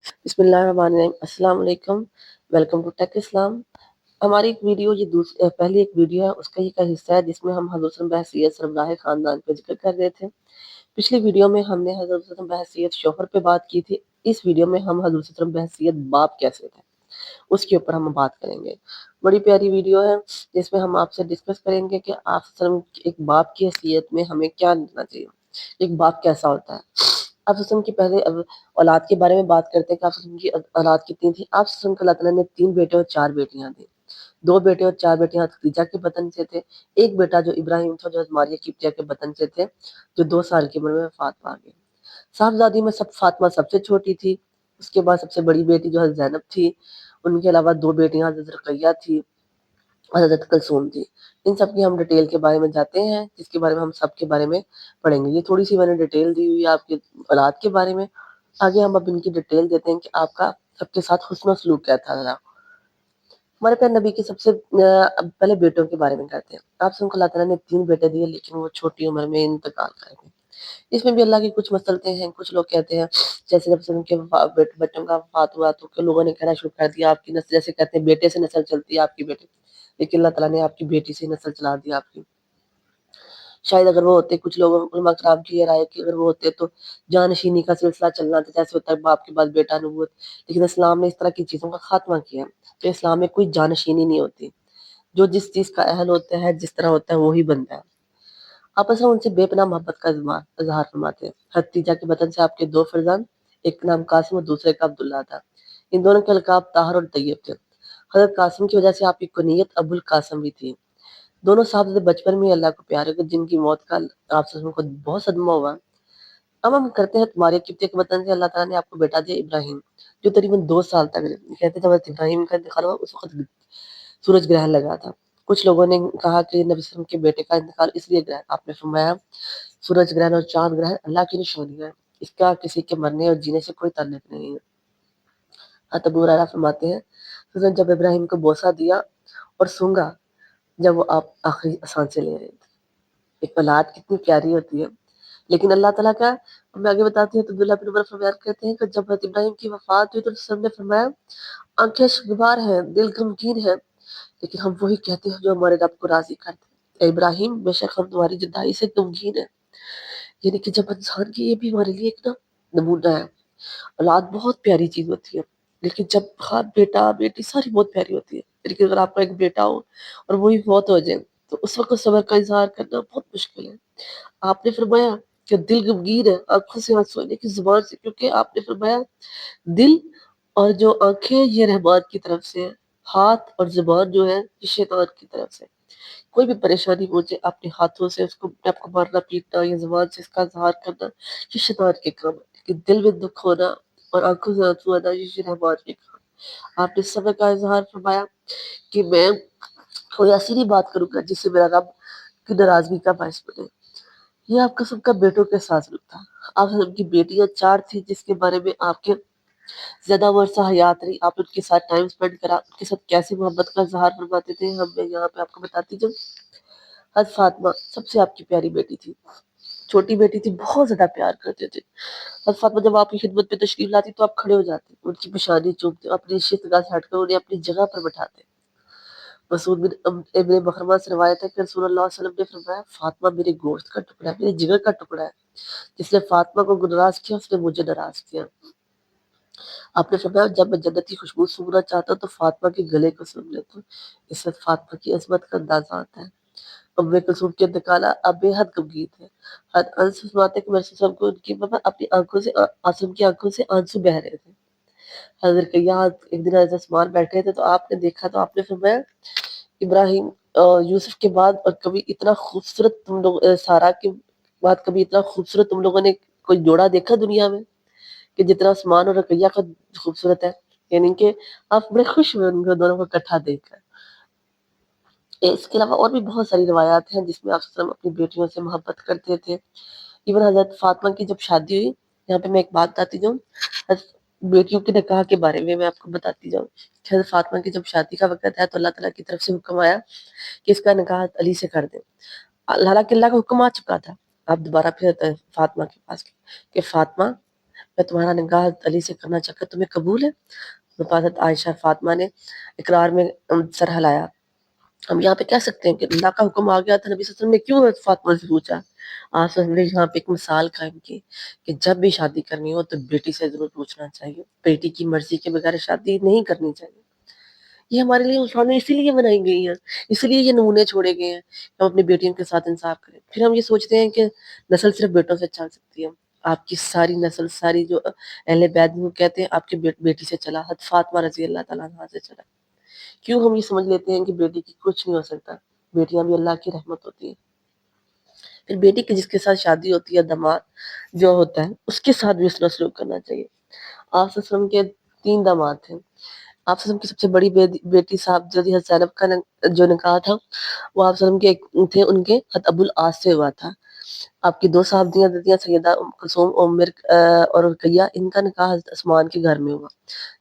بسم اللہ الرحمن الرحیم۔ السلام علیکم، ویلکم ٹو ٹیک اسلام۔ ہماری ایک ویڈیو یہ پہلی ایک ویڈیو ہے، اس کا یہ کا حصہ ہے جس میں ہم حضرت صلی اللہ علیہ وسلم بحیثیت سربراہ خاندان پہ ذکر کر رہے تھے۔ پچھلی ویڈیو میں ہم نے حضرت صلی اللہ علیہ وسلم بحیثیت شوہر پہ بات کی تھی۔ اس ویڈیو میں ہم حضرت صلی اللہ علیہ وسلم بحیثیت باپ کیسے تھے اس کے اوپر ہم بات کریں گے۔ بڑی پیاری ویڈیو ہے جس میں ہم آپ سے ڈسکس کریں گے کہ آپ صلی اللہ علیہ وسلم ایک باپ کی حیثیت میں ہمیں کیا لینا چاہیے، ایک باپ کیسا ہوتا ہے۔ آپ صلی اللہ علیہ وسلم کی پہلے اولاد کے بارے میں بات کرتے ہیں کہ آپ صلی اللہ علیہ وسلم کی اولاد کتنی تھی۔ آپ صلی اللہ علیہ وسلم کو اللہ تعالیٰ نے 3 بیٹے اور 4 بیٹیاں دی۔ 2 بیٹے اور 4 بیٹیاں خدیجہ کے بطن سے تھے، ایک بیٹا جو ابراہیم تھا جو ماریہ قبطیہ کے بطن سے تھے، جو 2 سال کی عمر میں وفات پا گئے۔ صاحبزادی میں فاطمہ سب سے چھوٹی تھی، اس کے بعد سب سے بڑی بیٹی جو حضرت زینب تھی، ان کے علاوہ 2 بیٹیاں حضرت رقیہ تھی اور حضرت کلثوم تھی۔ ان سب کی ہم ڈیٹیل کے بارے میں جاتے ہیں، جس کے بارے میں ہم سب کے بارے میں پڑھیں گے۔ یہ تھوڑی سی میں نے ڈیٹیل دی ہوئی ہے آپ کی اولاد کے بارے میں۔ آگے ہم اب ان کی ڈیٹیل دیتے ہیں کہ آپ کا سب کے ساتھ حسن و سلوک کیا تھا۔ ہمارے پیارے نبی کے سب سے پہلے بیٹوں کے بارے میں کرتے ہیں۔ آپ سب کو اللہ تعالیٰ نے 3 بیٹے دیے، لیکن وہ چھوٹی عمر میں انتقال کر گئے۔ اس میں بھی اللہ کی کچھ مسئلتیں ہیں۔ کچھ لوگ کہتے ہیں جیسے جب سے ان کے بچوں کا وفات ہوا تو لوگوں نے کہنا شروع کر دیا آپ کی نسل، جیسے کہتے ہیں بیٹے سے نسل چلتی ہے آپ کی بیٹے، لیکن اللہ تعالیٰ نے آپ کی بیٹی سے نسل چلا دی آپ کی۔ شاید اگر وہ ہوتے، کچھ لوگوں علماء کرام کی یہ رائے کہ اگر وہ ہوتے تو جانشینی کا سلسلہ چلنا تھا، جیسے ہوتا ہے باپ کے بعد بیٹا نبوت، لیکن اسلام نے اس طرح کی چیزوں کا خاتمہ کیا کہ اسلام میں کوئی جانشینی نہیں ہوتی۔ جو جس چیز کا اہل ہوتا ہے، جس طرح ہوتا ہے وہی بنتا ہے۔ آپس میں ان سے بے پناہ محبت کا اظہار فرماتے ہیں۔ خدیجہ کے بطن سے آپ کے 2 فرزند، ایک کا نام قاسم اور دوسرے کا عبداللہ تھا۔ ان دونوں کے القاب طاہر اور طیب تھے۔ حضرت قاسم کی وجہ سے آپ کی کنیت ابو القاسم بھی تھی۔ دونوں صاحب بچپن میں اللہ کو پیارے تھے، جن کی موت کا آپ سے کو بہت صدمہ ہوا۔ اب ہم کرتے ہیں تمہارے قبطیہ کے وطن سے اللہ تعالیٰ نے آپ کو بیٹا دیا ابراہیم، جو تقریباً 2 سال تک رہے۔ کہتے ہیں جب حضرت ابراہیم کا انتقال ہوا اس وقت سورج گرہن لگا تھا۔ کچھ لوگوں نے کہا کہ نبی صلی اللہ علیہ وسلم کے بیٹے کا انتقال اس لیے گرہن، آپ نے فرمایا سورج گرہن اور چاند گرہن اللہ کی نشانیاں ہیں، اس کا کسی کے مرنے اور جینے سے کوئی تعلق نہیں ہے۔ حضرت ابو ہریرہ فرماتے ہیں جب ابراہیم کو بوسہ دیا اور سونگا جب وہ آپ آخری سانسیں لے رہے تھے۔ ایک اولاد کتنی پیاری ہوتی ہے، لیکن اللہ تعالیٰ کا میں آگے بتاتی ہوں تو عبداللہ بن عمر فرمایا کرتے ہیں کہ جب حضرت ابراہیم کی وفات ہوئی تو رسول اللہ نے فرمایا آنکھیں شگبار ہیں، دل غمگین ہے، لیکن ہم وہی کہتے ہیں جو ہمارے رب کو راضی کرتے ہیں۔ اے ابراہیم بے شک ہم تمہاری جدائی سے غمگین ہیں۔ یعنی کہ جب انسان کی یہ بھی ہمارے لیے ایک نمونہ ہے۔ اولاد بہت پیاری چیز ہوتی ہے، لیکن جب بیٹا بیٹی ساری بہت پیاری ہوتی ہے، لیکن اگر آپ کا ایک بیٹا ہو اور وہی فوت ہو جائے تو اس وقت صبر کا اظہار کرنا بہت مشکل ہے۔ آپ نے فرمایا کہ دل غمگین ہے آنکھوں سے آنسو، لیکن زبان سے، کیونکہ آپ نے فرمایا دل اور جو آنکھیں یہ رحمان کی طرف سے ہے، ہاتھ اور زبان جو ہے یہ شیطان کی طرف سے۔ کوئی بھی پریشانی ہو جائے اپنے ہاتھوں سے اس کو آپ کو مارنا پیٹنا یا زبان سے اس کا اظہار کرنا یہ شیطان کے کام ہے، لیکن دل میں دکھ ہونا اور آنکھوں سے آنسو آنا یہ رحمان کے کام۔ آپ نے صبر کا اظہار فرمایا کہ میں کوئی ایسی نہیں بات کروں گا جس سے میرا رب کی ناراضگی کا باعث بنے۔ یہ آپ کا سب کا بیٹوں کے ساتھ سلوک تھا۔ آپ سب کی بیٹیاں 4 تھیں جس کے بارے میں آپ کے زیادہ عرصہ حیات رہی، آپ ان کے ساتھ ٹائم سپینڈ کرا، ان کے ساتھ کیسے محبت کا اظہار فرماتے تھے ہم میں یہاں پہ آپ کو بتاتی جاؤں۔ حضرت فاطمہ سب سے آپ کی پیاری بیٹی تھی، چھوٹی بیٹی تھی، بہت زیادہ پیار کرتے تھے۔ حضرت فاطمہ جب آپ کی خدمت میں تشریف لاتی تو آپ کھڑے ہو جاتے، ان کی پیشانی چومتے، اپنی شستگاہ سے ہٹ کر انہیں اپنی جگہ پر بٹھاتے۔ مسعود بن ابن مخرمہ سے روایت ہے کہ رسول اللہ صلی اللہ علیہ وسلم نے فرمایا فاطمہ میرے گوشت کا ٹکڑا ہے، میرے جگر کا ٹکڑا ہے، جس نے فاطمہ کو ناراض کیا اس نے مجھے ناراض کیا۔ آپ نے فرمایا جب میں جنتی خوشبو سونگنا چاہتا ہوں تو فاطمہ کے گلے کو سونگ لیتا ہوں، اس سے فاطمہ کی عظمت کا اندازہ آتا ہے۔ ام کلثوم کے انتقال اب بے حد غمگین ہے۔ حضرت انس فرماتے ہیں کہ میرے صاحب کو ان کی اپنی آنکھوں سے آسم کی آنکھوں سے آنسو بہ رہے تھے۔ حضرت یاد ایک دن حضرت عثمان بیٹھے تھے تو آپ نے دیکھا تو آپ نے فرمایا ابراہیم یوسف کے بعد اور کبھی اتنا خوبصورت تم لوگ سارا کے بعد کبھی اتنا خوبصورت تم لوگوں نے کوئی جوڑا دیکھا دنیا میں کہ جتنا عثمان اور رقیہ کا خوبصورت ہے، یعنی کہ آپ بڑے خوش ہوئے ان دونوں کو اکٹھا دیکھ کر۔ اس کے علاوہ اور بھی بہت ساری روایات ہیں جس میں آپ صلی اللہ علیہ وسلم اپنی بیٹیوں سے محبت کرتے تھے۔ ایون حضرت فاطمہ کی جب شادی ہوئی، یہاں پہ میں ایک بات بتاتی جاؤں، بیٹیوں کے نکاح کے بارے میں آپ کو بتاتی جاؤں۔ حضرت فاطمہ کی جب شادی کا وقت ہے تو اللہ تعالیٰ کی طرف سے حکم آیا کہ اس کا نکاح علی سے کر دیں۔ حالانکہ اللہ کا حکم آ چکا تھا، آپ دوبارہ پھر فاطمہ کے پاس کہ فاطمہ میں تمہارا نکاح علی سے کرنا چاہتا ہوں، تمہیں قبول ہے؟ حضرت عائشہ فاطمہ نے اقرار میں سر ہلایا۔ ہم یہاں پہ کہہ سکتے ہیں کہ اللہ کا حکم آ گیا تھا، نبی صلی اللہ علیہ وسلم نے کیوں فاطمہ سے پوچھا؟ آپ صلی اللہ علیہ وسلم نے یہاں پہ ایک مثال قائم کی کہ جب بھی شادی کرنی ہو تو بیٹی سے ضرور پوچھنا چاہیے، بیٹی کی مرضی کے بغیر شادی نہیں کرنی چاہیے۔ یہ ہمارے لیے اصولیں اسی لیے بنائی گئی ہیں، اسی لیے یہ نمونے چھوڑے گئے ہیں کہ ہم اپنی بیٹیوں کے ساتھ انصاف کریں۔ پھر ہم یہ سوچتے ہیں کہ نسل صرف بیٹوں سے چل سکتی ہے، آپ کی ساری نسل، ساری جو اہل بیت وہ کہتے ہیں آپ کی بیٹی سے چلا، حضرت فاطمہ رضی اللہ تعالیٰ عنہا سے چلا۔ کیوں ہم یہ سمجھ لیتے ہیں کہ بیٹی کی کچھ نہیں ہو سکتا؟ بیٹیاں بھی اللہ کی رحمت ہوتی ہیں۔ پھر بیٹی کی جس کے ساتھ شادی ہوتی ہے، داماد جو ہوتا ہے اس کے ساتھ بھی اس طرح سلوک کرنا چاہیے۔ آپ صلی اللہ علیہ وسلم کے 3 داماد تھے۔ آپ صلی اللہ علیہ وسلم کی سب سے بڑی بیٹی صاحب جو حضرت زینب کا جو نکاح تھا وہ آپ صلی اللہ علیہ وسلم کے تھے، ان کے حضرت ابو العاص سے ہوا تھا۔ آپ کی 2 صحابیاں سیدہ ام کلثوم اور رقیہ، ان کا نکاح حضرت عثمان کے گھر میں ہوا۔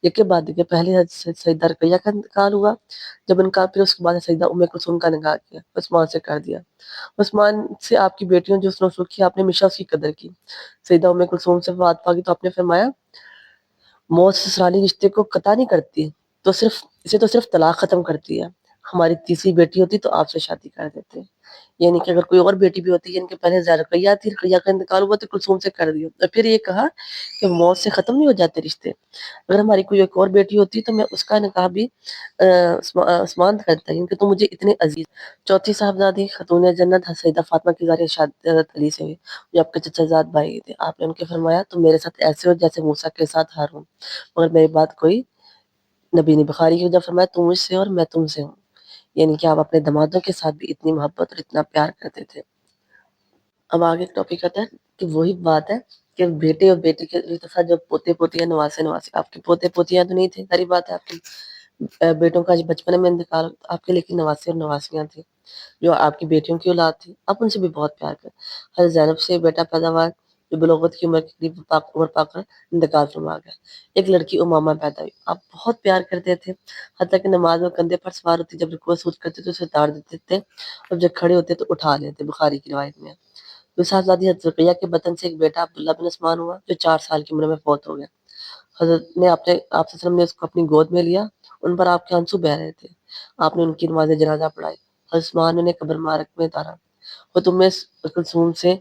یکے بعد کے پہلے حضرت سیدہ رقیہ کا انتقال ہوا، جب ان کا پھر اس کے بعد سیدہ ام کلثوم کا نکاح کیا، عثمان سے کر دیا۔ عثمان سے آپ کی بیٹیوں جو سلوک کیا، آپ نے ہمیشہ اس کی قدر کی۔ سیدہ ام کلثوم سے وفات پا گئی تو آپ نے فرمایا موت سسرالی رشتے کو قطع نہیں کرتی، تو صرف طلاق ختم کرتی ہے۔ ہماری تیسری بیٹی ہوتی تو آپ سے شادی کر دیتے، یعنی کہ اگر کوئی اور بیٹی بھی ہوتی، یعنی کہ پہلے رقیہ تھی، رقیہ کا انتقال ہوا تو کلثوم سے کر دیا، اور پھر یہ کہا کہ موت سے ختم نہیں ہو جاتے رشتے، اگر ہماری کوئی ایک اور بیٹی ہوتی تو میں اس کا نکاح بھی عثمان کرتا، کیونکہ تم مجھے اتنے عزیز۔ چوتھی صاحبزادی خاتون جنت سیدہ فاطمہ کی ذریعہ شادی حضرت علی سے ہوئی، جو آپ کے چچا زاد بھائی تھے۔ آپ نے ان کے فرمایا تم میرے ساتھ ایسے ہو جیسے موسیٰ کے ساتھ ہارون، مگر میری بات کوئی نبی نے بخاری کی جب فرمایا تم مجھ سے اور میں تم سے ہوں، یعنی کہ آپ اپنے دمادوں کے ساتھ بھی اتنی محبت اور اتنا پیار کرتے تھے۔ اب آگے ایک ٹاپک آتا ہے کہ وہی بات ہے کہ بیٹے اور بیٹی کے ساتھ جب پوتے پوتیاں نواسے آپ کے پوتے پوتیاں تو نہیں تھے، ساری بات ہے آپ کے بیٹوں کا بچپن میں انتقال، آپ کے لیکن نواسے اور نواسیاں تھیں جو آپ کی بیٹیوں کی اولاد تھی، آپ ان سے بھی بہت پیار کرتے۔ حضرت زینب سے بیٹا پیدا ہوا جو بلوغت کی عمر کے قریب عمر پا کر انتقال فرما گیا۔ ایک لڑکی امامہ پیدا ہوئی، آپ بہت پیار کرتے تھے، حتیٰ کہ نماز میں کندھے پر سوار ہوتی، جب رکوع سجود کرتے تو اسے اتار دیتے تھے، اور جب کھڑے ہوتے تو اٹھا لیتے، بخاری کی روایت میں۔ تو صاحبزادی حضرت رقیہ کے بطن سے ایک بیٹا عبداللہ بن عثمان ہوا جو 4 سال کی عمر میں فوت ہو گیا۔ حضرت نے آپ صلی اللہ علیہ وسلم نے اس کو اپنی گود میں لیا، ان پر آپ کے آنسو بہہ رہے تھے، آپ نے ان کی نماز جنازہ پڑھائی، حضرت عثمان نے قبر مبارک میں اتارا، اور تمہیں کلثوم سے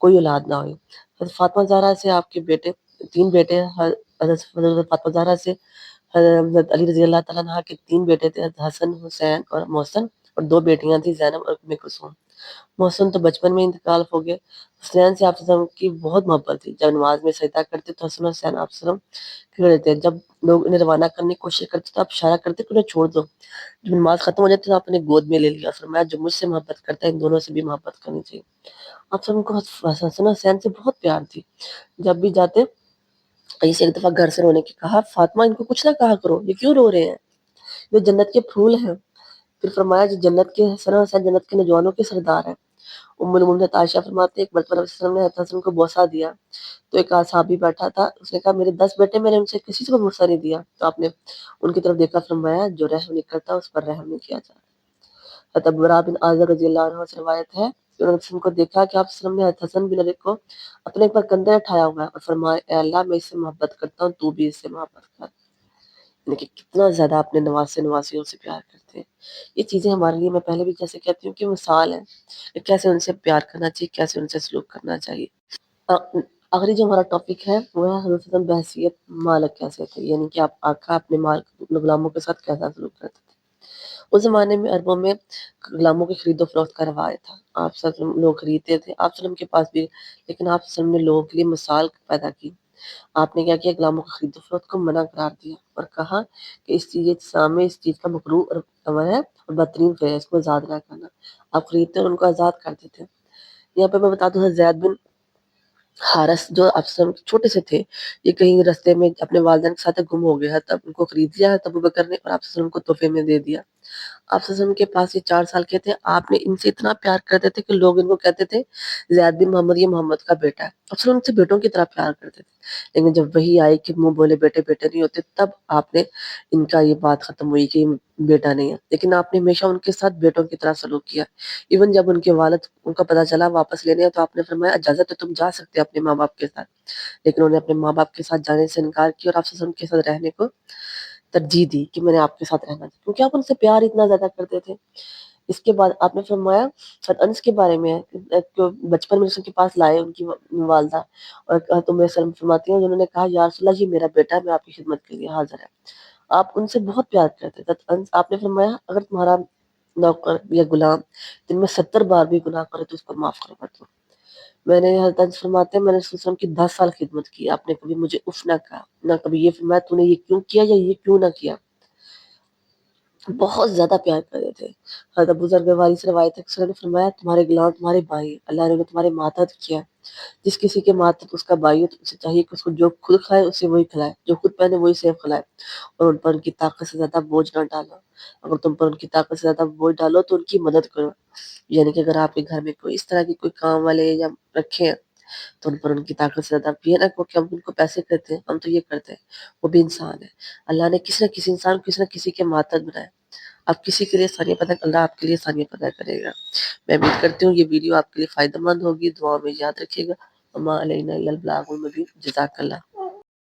کوئی اولاد نہ ہوئی۔ حضرت فاطمہ زہرا سے آپ کے بیٹے 3 بیٹے، حضرت فاطمہ زہرا سے حضرت علی رضی اللہ تعالیٰ عنہ کے 3 بیٹے تھے، حضرت حسن، حسین اور محسن، اور 2 بیٹیاں تھیں زینب اور ام کلثوم۔ محسن تو بچپن میں انتقال ہو گئے۔ حسین سے آپ صلی اللہ علیہ وسلم کی بہت محبت تھی، جب نماز میں سجدہ کرتے تو حسن اور حسین آپ صلی اللہ علیہ وسلم کھڑے تھے، جب لوگ انہیں روانہ کرنے کی کوشش کرتے تو آپ اشارہ کرتے کہ انہیں چھوڑ دو، جب نماز ختم ہو جاتی تو آپ نے گود میں لے لیا، فرمایا جو مجھ سے محبت کرتا ہے ان دونوں سے بھی محبت کرنی چاہیے۔ آپ سب کو حسن اور حسین سے بہت پیار تھی، جب بھی جاتے کہیں سے ایک دفعہ گھر سے رونے کی کہا فاطمہ ان کو کچھ نہ کہا کرو، یہ کیوں رو رہے ہیں، یہ جنت کے پھول ہیں۔ پھر فرمایا جو جنت کے حسن اور حسین جنت کے نوجوانوں کے سردار ہیں۔ ام المومنین عائشہ فرماتے ہیں ایک مرتبہ نبی صلی اللہ علیہ وسلم نے حسن کو بوسہ دیا تو ایک صحابی بیٹھا تھا، اس نے کہا میرے 10 بیٹے میں نے ان سے کسی سے بوسہ نہیں دیا، تو آپ نے ان کی طرف دیکھا، فرمایا جو رحم نہیں کرتا اس پر رحم نہیں کیا جاتا۔ حضرت ابو بن عازر رضی اللہ عنہ سے روایت ہے کہ انہوں نے حسن کو دیکھا کہ آپ صلی اللہ علیہ وسلم نے حضرت حسن بن علی کو اپنے پر کندھے اٹھایا ہوا ہے اور فرمایا اے اللہ میں اس سے محبت کرتا ہوں، تو بھی اس سے محبت کر، یعنی کہ کتنا زیادہ اپنے نواسیوں سے پیار کرتے ہیں۔ یہ چیزیں ہمارے لیے، میں پہلے بھی جیسے کہتی ہوں کہ مثال ہے کہ کیسے ان سے پیار کرنا چاہیے، کیسے ان سے سلوک کرنا چاہیے۔ آخری جو ہمارا ٹاپک ہے وہ ہے حضرت وسلم بحیثیت مالک کیسے تھے، یعنی کہ آپ آقا اپنے غلاموں کے ساتھ کیسا سلوک کرتے تھے۔ اس زمانے میں عربوں میں غلاموں کی خرید و فروخت کا رواج تھا، آپ صلی اللہ علیہ وسلم لوگ خریدتے تھے، آپ صلی اللہ علیہ وسلم کے پاس بھی، لیکن آپ صلی اللہ علیہ وسلم نے لوگوں کے لیے مثال پیدا کی۔ آپ نے کیا کیا، غلاموں کی خرید و فروخت کو منع قرار دیا اور کہا کہ اس چیز کا مکروہ اور عمل ہے اور بدترین فعل ہے، اس کو آزاد نہ کرنا۔ آپ خریدتے اور ان کو آزاد کرتے تھے۔ یہاں پہ میں بتا دوں زید بن حارث جو آپ سے چھوٹے سے تھے، یہ کہیں رستے میں اپنے والدین کے ساتھ گم ہو گیا، تب ان کو خرید لیا تب ابوبکر نے اور آپ وسلم کو تحفے میں دے دیا۔ آپ وسلم کے پاس یہ 4 سال کے تھے، آپ نے ان سے اتنا پیار کرتے تھے کہ لوگ ان کو کہتے تھے زید بن محمد، یہ محمد کا بیٹا ہے، آپ وسلم ان سے بیٹوں کی طرح پیار کرتے تھے۔ لیکن جب وہی آئی کہ منہ بولے بیٹے بیٹے نہیں ہوتے، تب آپ نے ان کا یہ بات ختم ہوئی کہ بیٹا نہیں ہے، لیکن آپ نے ہمیشہ ان کے ساتھ بیٹوں کی طرح سلوک کیا۔ ایون جب ان کے والد ان کا پتہ چلا واپس لینے تو آپ نے فرمایا اجازت ہے تم جا سکتے اپنے ماں باپ کے ساتھ، لیکن انہوں نے اپنے ماں باپ کے ساتھ جانے سے انکار کیا اور آپ سے ان کے ساتھ رہنے کو ترجیح دی کہ میں نے آپ کے ساتھ رہنا تھا، کیونکہ آپ ان سے پیار اتنا زیادہ کرتے تھے۔ اس کے بعد آپ نے فرمایا انس کے بارے میں کہ بچپن میں اس کے پاس لائے ان کی والدہ، اور تم فرماتی ہیں انہوں نے کہا یا رسول اللہ یہ میرا بیٹا ہے، میں آپ کی خدمت کے لیے حاضر ہے۔ آپ ان سے بہت پیار کرتے تھے۔ آپ نے فرمایا اگر تمہارا نوکر یا غلام دن میں 70 بار بھی گناہ کرے تو اس کو معاف کرو کر دو۔ میں نے حضرت انس فرماتے ہیں میں نے رسول اللہ کی 10 سال خدمت کی، آپ نے کبھی مجھے اف نہ کہا، نہ کبھی یہ فرمایا تو نے یہ کیوں کیا یا یہ کیوں نہ کیا۔ بہت زیادہ پیار کرتے تھے۔ حضرت ابو ذر غفاری سے روایت ہے کہ نے فرمایا تمہارے غلام تمہارے بھائی، اللہ نے تمہارے ماتحت کیا، جس کسی کے ماتحت اس کا بھائی ہو تو اسے چاہیے کہ اس کو جو خود کھائے اسے وہی کھلائے، جو خود پہنے وہی سیف کھلائے، اور ان پر ان کی طاقت سے زیادہ بوجھ نہ ڈالو۔ اگر تم پر ان کی طاقت سے زیادہ بوجھ ڈالو تو ان کی مدد کرو، یعنی کہ اگر آپ کے گھر میں کوئی اس طرح کی کوئی کام والے یا رکھے ہیں تو ان پر ان کی طاقت سے زیادہ بھی ہے نا، کیونکہ ہم ان کو پیسے کرتے ہیں، ہم تو یہ کرتے ہیں، وہ بھی انسان ہے۔ اللہ نے کسی نہ کسی انسان کو کسی نہ کسی کے ماتحت بنایا۔ آپ کسی کے لیے ثانیہ پیدا اللہ آپ کے لیے ثانیہ پیدا کرے گا۔ میں امید کرتی ہوں یہ ویڈیو آپ کے لیے فائدہ مند ہوگی، دعاؤں میں یاد رکھیے گا۔ وما علینا الا البلاغ المبین۔ جزاک اللہ۔